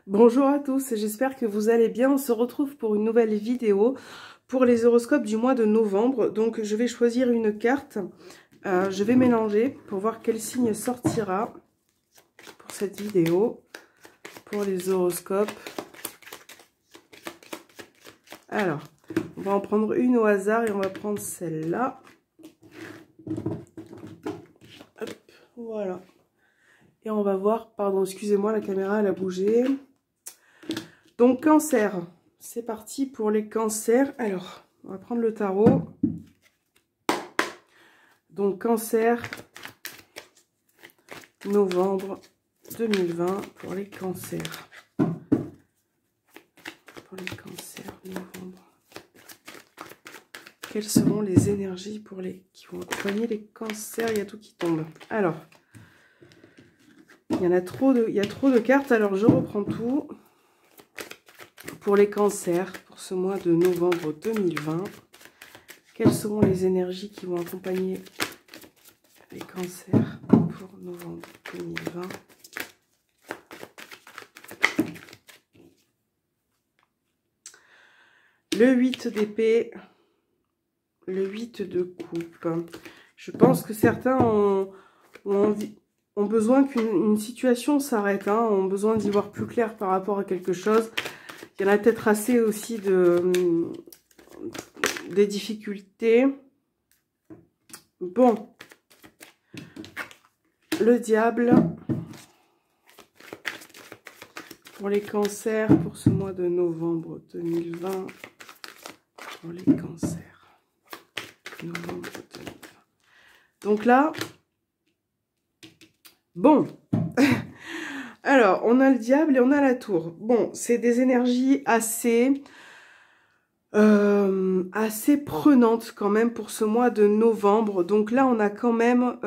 Bonjour à tous, j'espère que vous allez bien. On se retrouve pour une nouvelle vidéo pour les horoscopes du mois de novembre. Donc je vais choisir une carte, je vais mélanger pour voir quel signe sortira pour cette vidéo, pour les horoscopes. Alors, on va en prendre une au hasard et on va prendre celle-là. Hop, voilà. Et on va voir, pardon, excusez-moi, la caméra elle a bougé. Donc cancer, c'est parti pour les cancers. Alors, on va prendre le tarot. Donc cancer, novembre 2020 pour les cancers. Pour les cancers, novembre. Quelles seront les énergies pour les qui vont accompagner les cancers? Il y a tout qui tombe. Alors, il y a trop de cartes, alors je reprends tout. Pour les cancers, pour ce mois de novembre 2020, quelles seront les énergies qui vont accompagner les cancers pour novembre 2020? Le 8 d'épée, le 8 de coupe. Je pense que certains ont besoin qu'une situation s'arrête, hein, ont besoin d'y voir plus clair par rapport à quelque chose. Il y en a peut-être assez aussi des difficultés. Bon. Le diable. Pour les cancers, pour ce mois de novembre 2020. Pour les cancers. Novembre 2020. Donc là. Bon. Alors, on a le diable et on a la tour. Bon, c'est des énergies assez prenantes quand même pour ce mois de novembre. Donc là, on a quand même,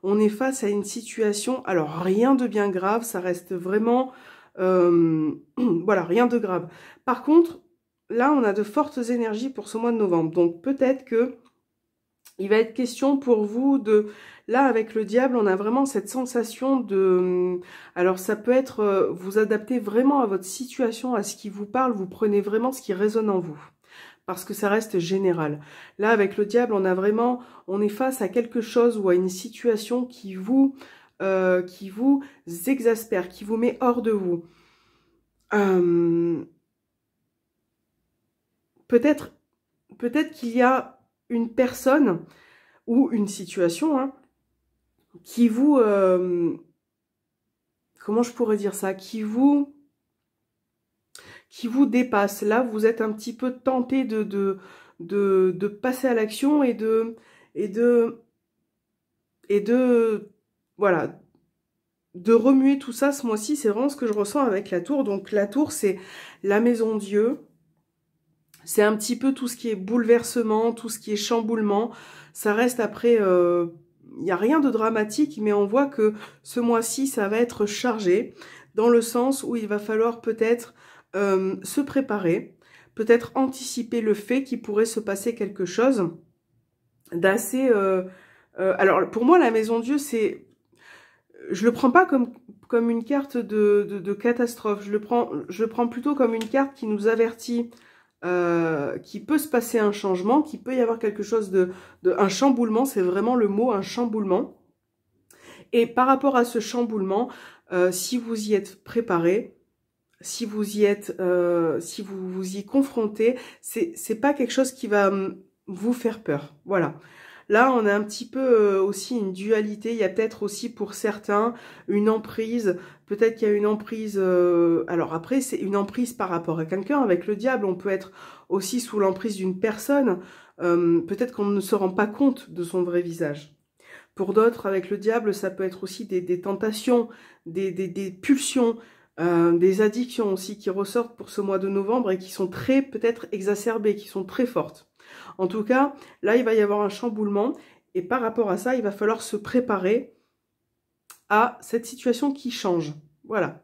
on est face à une situation, alors rien de bien grave, ça reste vraiment, voilà, rien de grave. Par contre, là, on a de fortes énergies pour ce mois de novembre. Donc peut-être que il va être question pour vous de... Là, avec le diable, on a vraiment cette sensation de... Alors, ça peut être... Vous adaptez vraiment à votre situation, à ce qui vous parle. Vous prenez vraiment ce qui résonne en vous. Parce que ça reste général. Là, avec le diable, on a vraiment... On est face à quelque chose ou à une situation qui vous exaspère, qui vous met hors de vous. Peut-être qu'il y a une personne ou une situation hein, qui vous, comment je pourrais dire ça, qui vous dépasse. Là, vous êtes un petit peu tenté de passer à l'action et de voilà, de remuer tout ça ce mois-ci. C'est vraiment ce que je ressens avec la tour. Donc la tour, c'est la maison Dieu. C'est un petit peu tout ce qui est bouleversement, tout ce qui est chamboulement. Ça reste après, il n'y a rien de dramatique, mais on voit que ce mois-ci, ça va être chargé, dans le sens où il va falloir peut-être se préparer, peut-être anticiper le fait qu'il pourrait se passer quelque chose d'assez... alors, pour moi, la Maison Dieu, c'est... Je le prends pas comme une carte de catastrophe, je le prends plutôt comme une carte qui nous avertit qui peut se passer un changement, qui peut y avoir quelque chose un chamboulement, c'est vraiment le mot, un chamboulement. Et par rapport à ce chamboulement, si vous y êtes préparé, si vous y êtes, si vous vous y confrontez, c'est pas quelque chose qui va vous faire peur. Voilà. Là, on a un petit peu aussi une dualité. Il y a peut-être aussi pour certains une emprise. Peut-être qu'il y a une emprise... alors après, c'est une emprise par rapport à quelqu'un. Avec le diable, on peut être aussi sous l'emprise d'une personne. Peut-être qu'on ne se rend pas compte de son vrai visage. Pour d'autres, avec le diable, ça peut être aussi des tentations, des pulsions, des addictions aussi qui ressortent pour ce mois de novembre et qui sont très peut-être exacerbées, qui sont très fortes. En tout cas, là, il va y avoir un chamboulement. Et par rapport à ça, il va falloir se préparer à cette situation qui change. Voilà.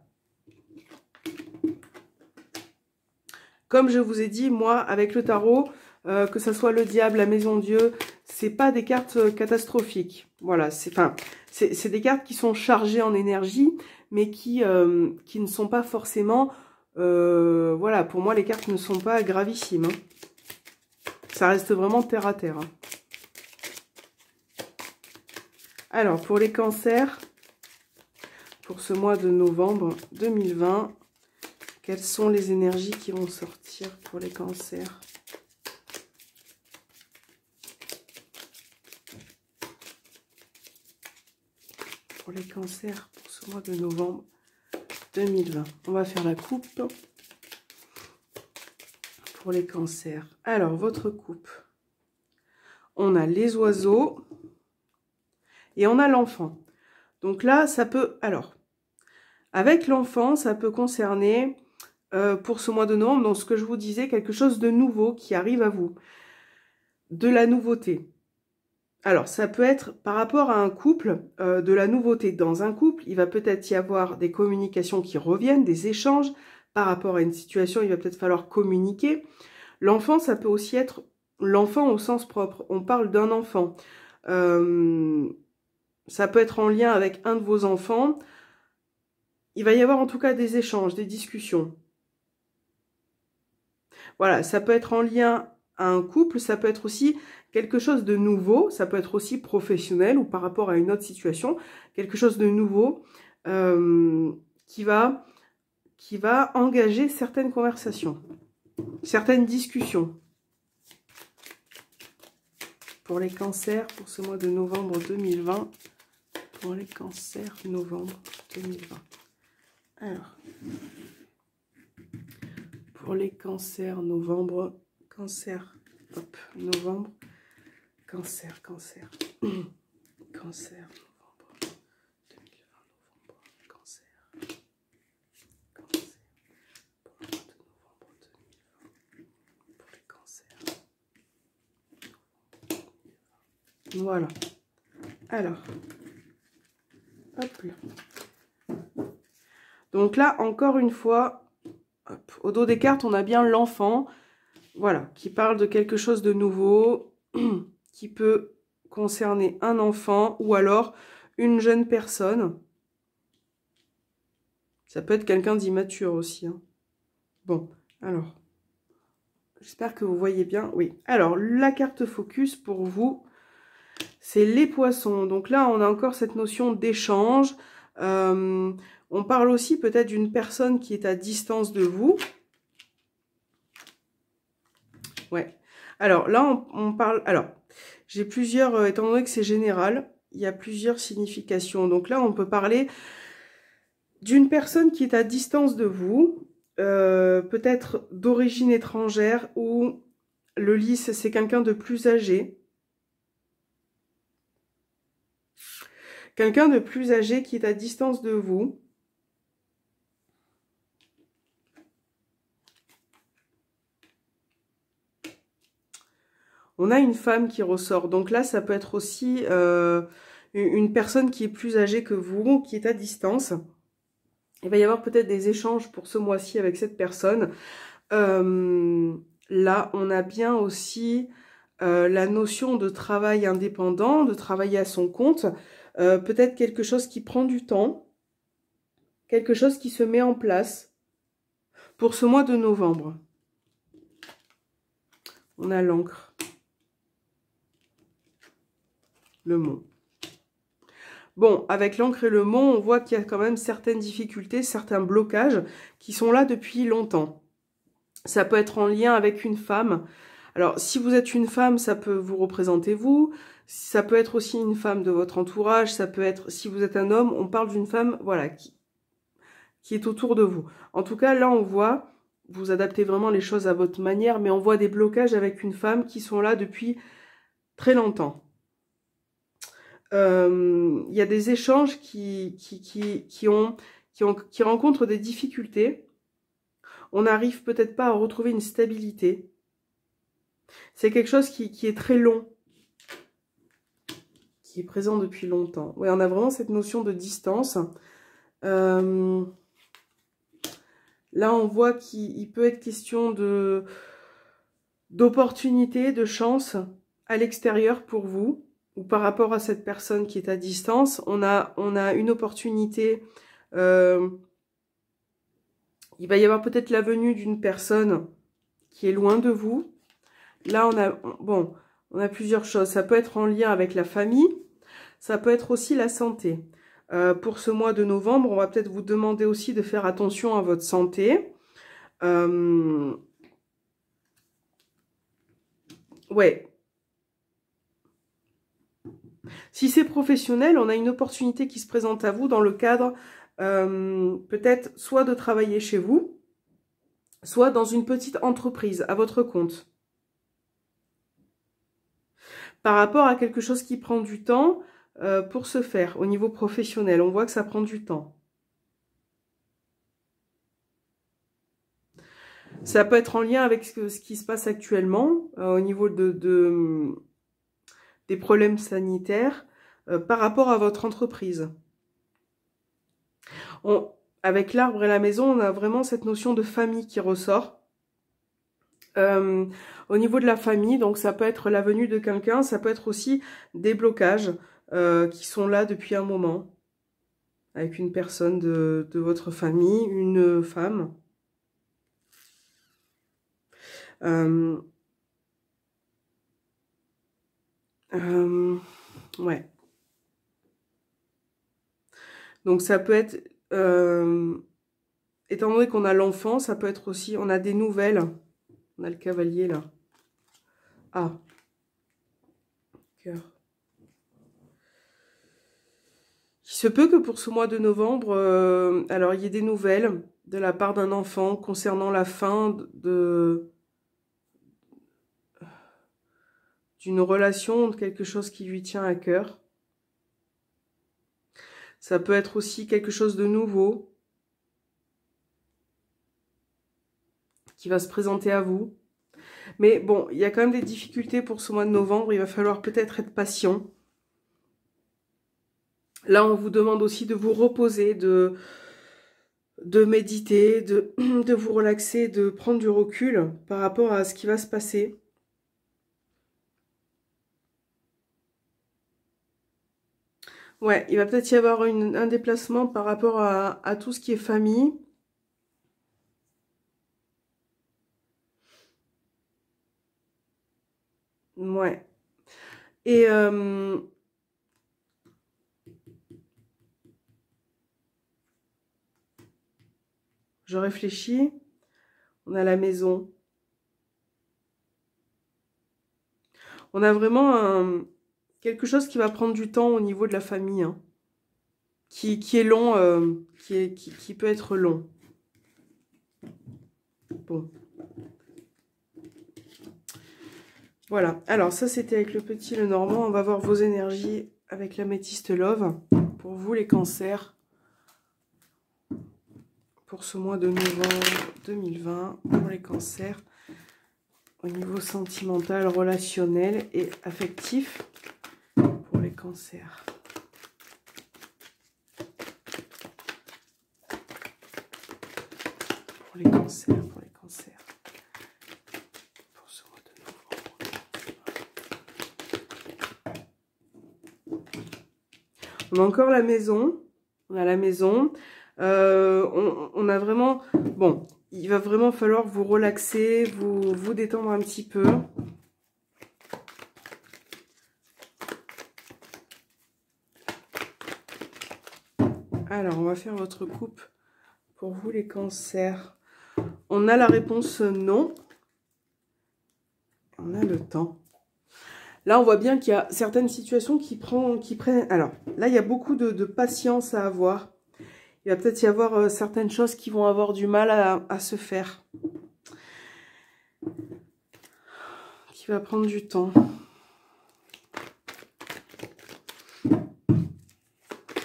Comme je vous ai dit, moi, avec le tarot, que ça soit le diable, la maison Dieu, c'est pas des cartes catastrophiques. Voilà, c'est des cartes qui sont chargées en énergie, mais qui ne sont pas forcément... voilà, pour moi, les cartes ne sont pas gravissimes. Hein. Ça reste vraiment terre à terre. Hein. Alors, pour les cancers, pour ce mois de novembre 2020, quelles sont les énergies qui vont sortir pour les cancers? Pour les cancers, pour ce mois de novembre 2020. On va faire la coupe. Pour les cancers. Alors, votre coupe. On a les oiseaux. Et on a l'enfant. Donc là, ça peut... Alors, avec l'enfant, ça peut concerner, pour ce mois de novembre, donc ce que je vous disais, quelque chose de nouveau qui arrive à vous. De la nouveauté. Alors, ça peut être par rapport à un couple, de la nouveauté. Dans un couple, il va peut-être y avoir des communications qui reviennent, des échanges. Par rapport à une situation, il va peut-être falloir communiquer. L'enfant, ça peut aussi être l'enfant au sens propre. On parle d'un enfant. Ça peut être en lien avec un de vos enfants. Il va y avoir en tout cas des échanges, des discussions. Voilà, ça peut être en lien à un couple, ça peut être aussi quelque chose de nouveau, ça peut être aussi professionnel ou par rapport à une autre situation, quelque chose de nouveau qui va engager certaines conversations, certaines discussions. Pour les cancers, pour ce mois de novembre 2020, pour les cancers, novembre 2020. Alors, pour les cancers, novembre, cancer, hop, novembre, cancer, cancer, cancer, novembre 2020, novembre, cancer, cancer, pour le mois de novembre 2020, pour les cancers, voilà. Alors, hop là. Donc là, encore une fois, hop, au dos des cartes, on a bien l'enfant, voilà, qui parle de quelque chose de nouveau, qui peut concerner un enfant ou alors une jeune personne. Ça peut être quelqu'un d'immature aussi. Hein. Bon, alors, j'espère que vous voyez bien. Oui, alors, la carte focus pour vous, c'est les poissons. Donc là, on a encore cette notion d'échange. On parle aussi peut-être d'une personne qui est à distance de vous. Ouais. Alors là, on parle... Alors, j'ai plusieurs... étant donné que c'est général, il y a plusieurs significations. Donc là, on peut parler d'une personne qui est à distance de vous, peut-être d'origine étrangère, ou le lys, c'est quelqu'un de plus âgé. Quelqu'un de plus âgé qui est à distance de vous. On a une femme qui ressort. Donc là, ça peut être aussi une personne qui est plus âgée que vous, qui est à distance. Il va y avoir peut-être des échanges pour ce mois-ci avec cette personne. Là, on a bien aussi la notion de travail indépendant, de travailler à son compte. Peut-être quelque chose qui prend du temps. Quelque chose qui se met en place pour ce mois de novembre. On a l'encre. Le mont. Bon, avec l'encre et le mont, on voit qu'il y a quand même certaines difficultés, certains blocages qui sont là depuis longtemps. Ça peut être en lien avec une femme. Alors, si vous êtes une femme, ça peut vous représenter vous. Ça peut être aussi une femme de votre entourage. Ça peut être, si vous êtes un homme, on parle d'une femme, voilà, qui est autour de vous. En tout cas, là, on voit, vous adaptez vraiment les choses à votre manière, mais on voit des blocages avec une femme qui sont là depuis très longtemps. Il y a des échanges qui rencontrent des difficultés. On n'arrive peut-être pas à retrouver une stabilité. C'est quelque chose qui est très long, qui est présent depuis longtemps. Oui, on a vraiment cette notion de distance. Là, on voit qu'il peut être question d'opportunité, de chance à l'extérieur pour vous. Ou par rapport à cette personne qui est à distance, on a une opportunité Il va y avoir peut-être la venue d'une personne qui est loin de vous. Là, on a plusieurs choses. Ça peut être en lien avec la famille. Ça peut être aussi la santé. Pour ce mois de novembre, on va peut-être vous demander aussi de faire attention à votre santé. Ouais. Si c'est professionnel, on a une opportunité qui se présente à vous dans le cadre peut-être soit de travailler chez vous, soit dans une petite entreprise à votre compte. Par rapport à quelque chose qui prend du temps pour se faire au niveau professionnel, on voit que ça prend du temps. Ça peut être en lien avec ce qui se passe actuellement au niveau des problèmes sanitaires par rapport à votre entreprise. Avec l'arbre et la maison, on a vraiment cette notion de famille qui ressort. Au niveau de la famille, donc ça peut être la venue de quelqu'un, ça peut être aussi des blocages qui sont là depuis un moment. Avec une personne de votre famille, une femme. Ouais. Donc ça peut être, étant donné qu'on a l'enfant, ça peut être aussi, on a des nouvelles. On a le cavalier là. Ah. Cœur. Il se peut que pour ce mois de novembre, alors il y ait des nouvelles de la part d'un enfant concernant la fin d'une relation, de quelque chose qui lui tient à cœur. Ça peut être aussi quelque chose de nouveau qui va se présenter à vous. Mais bon, il y a quand même des difficultés pour ce mois de novembre. Il va falloir peut-être être patient. Là, on vous demande aussi de vous reposer, de méditer, de vous relaxer, de prendre du recul par rapport à ce qui va se passer. Ouais, il va peut-être y avoir un déplacement par rapport à tout ce qui est famille. Ouais. Et je réfléchis. On a la maison. On a vraiment quelque chose qui va prendre du temps au niveau de la famille. Hein, qui est long, qui peut être long. Bon. Voilà. Alors, ça, c'était avec le petit le normand. On va voir vos énergies avec l'améthyste love. Pour vous, les cancers. Pour ce mois de novembre 2020. Pour les cancers. Au niveau sentimental, relationnel et affectif. Pour les cancers. Pour les cancers. On a encore la maison. On a la maison. On a vraiment... Bon, il va vraiment falloir vous relaxer, vous détendre un petit peu. Alors, on va faire votre coupe pour vous les cancers. On a la réponse non. On a le temps. Là, on voit bien qu'il y a certaines situations qui prennent... Alors, là, il y a beaucoup de patience à avoir. Il va peut-être y avoir certaines choses qui vont avoir du mal à se faire. Qui va prendre du temps.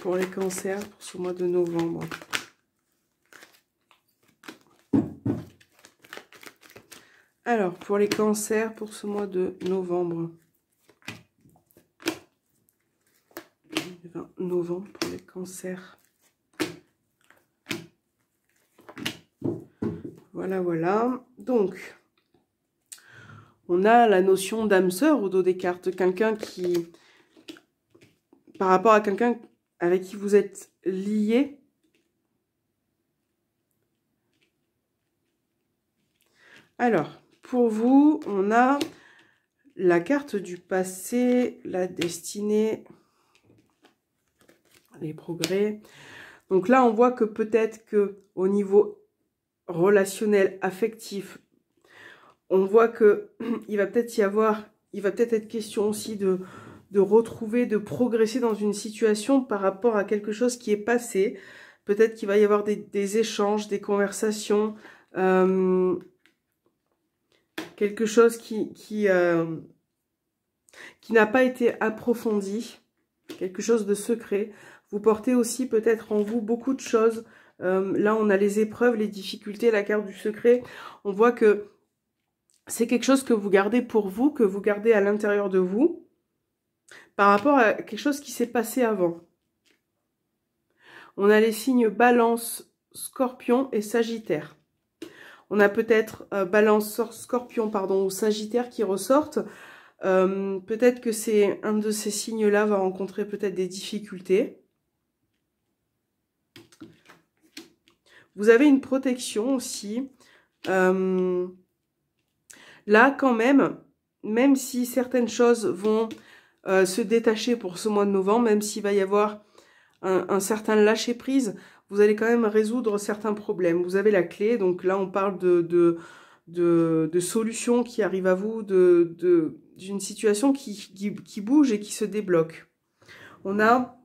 Pour les cancers, pour ce mois de novembre. Alors, pour les cancers, pour ce mois de novembre. Novembre pour les cancers. Voilà, voilà. Donc, on a la notion d'âme sœur au dos des cartes. Quelqu'un qui, par rapport à quelqu'un avec qui vous êtes lié, Alors, pour vous, on a la carte du passé, la destinée, les progrès. Donc là, on voit que peut-être que au niveau relationnel, affectif, on voit que il va peut-être être question aussi de retrouver, de progresser dans une situation par rapport à quelque chose qui est passé. Peut-être qu'il va y avoir des échanges, des conversations, quelque chose qui n'a pas été approfondi, quelque chose de secret. Vous portez aussi peut-être en vous beaucoup de choses. Là, on a les épreuves, les difficultés, la carte du secret. On voit que c'est quelque chose que vous gardez pour vous, que vous gardez à l'intérieur de vous, par rapport à quelque chose qui s'est passé avant. On a les signes Balance, Scorpion et Sagittaire. On a peut-être Balance, Scorpion, pardon, ou Sagittaire qui ressortent. Peut-être que c'est un de ces signes-là va rencontrer peut-être des difficultés. Vous avez une protection aussi. Là, quand même si certaines choses vont se détacher pour ce mois de novembre, même s'il va y avoir un certain lâcher-prise, vous allez quand même résoudre certains problèmes. Vous avez la clé, donc là, on parle de solutions qui arrivent à vous, d'une situation qui bouge et qui se débloque. On a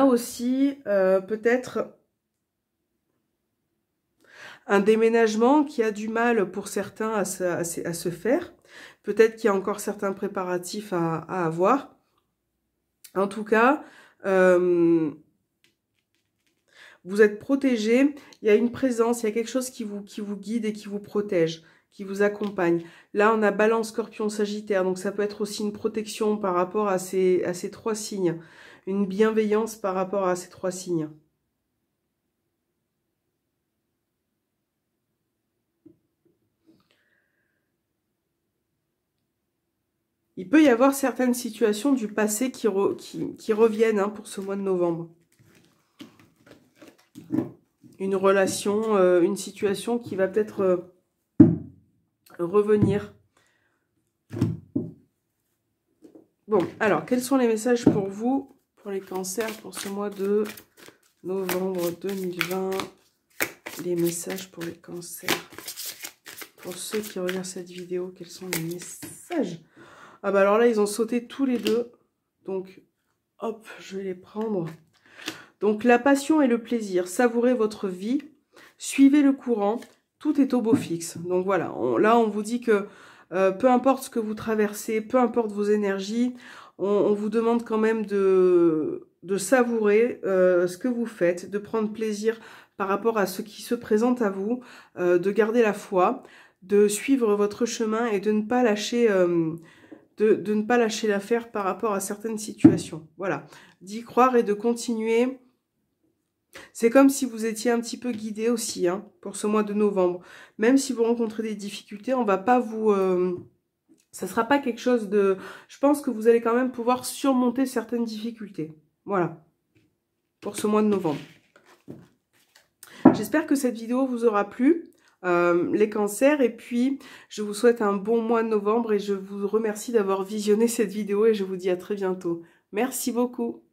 aussi peut-être un déménagement qui a du mal pour certains à se faire. Peut-être qu'il y a encore certains préparatifs à avoir. En tout cas, vous êtes protégé. Il y a une présence, il y a quelque chose qui vous guide et qui vous protège, qui vous accompagne. Là, on a Balance, Scorpion, Sagittaire. Donc, ça peut être aussi une protection par rapport à ces 3 signes. Une bienveillance par rapport à ces 3 signes. Il peut y avoir certaines situations du passé qui reviennent hein, pour ce mois de novembre. Une relation, une situation qui va peut-être revenir. Bon, alors, quels sont les messages pour vous, pour les cancers, pour ce mois de novembre 2020? Les messages pour les cancers. Pour ceux qui regardent cette vidéo, quels sont les messages? Ah bah alors là, ils ont sauté tous les deux. Donc, hop, je vais les prendre. Donc, la passion et le plaisir. Savourez votre vie. Suivez le courant. Tout est au beau fixe. Donc voilà, là, on vous dit que peu importe ce que vous traversez, peu importe vos énergies, on vous demande quand même de savourer ce que vous faites, de prendre plaisir par rapport à ce qui se présente à vous, de garder la foi, de suivre votre chemin et de ne pas lâcher... de ne pas lâcher l'affaire par rapport à certaines situations. Voilà, d'y croire et de continuer. C'est comme si vous étiez un petit peu guidé aussi hein, pour ce mois de novembre. Même si vous rencontrez des difficultés, on va pas vous... ça sera pas quelque chose de... Je pense que vous allez quand même pouvoir surmonter certaines difficultés. Voilà, pour ce mois de novembre. J'espère que cette vidéo vous aura plu. Les cancers, et puis je vous souhaite un bon mois de novembre et je vous remercie d'avoir visionné cette vidéo et je vous dis à très bientôt. Merci beaucoup.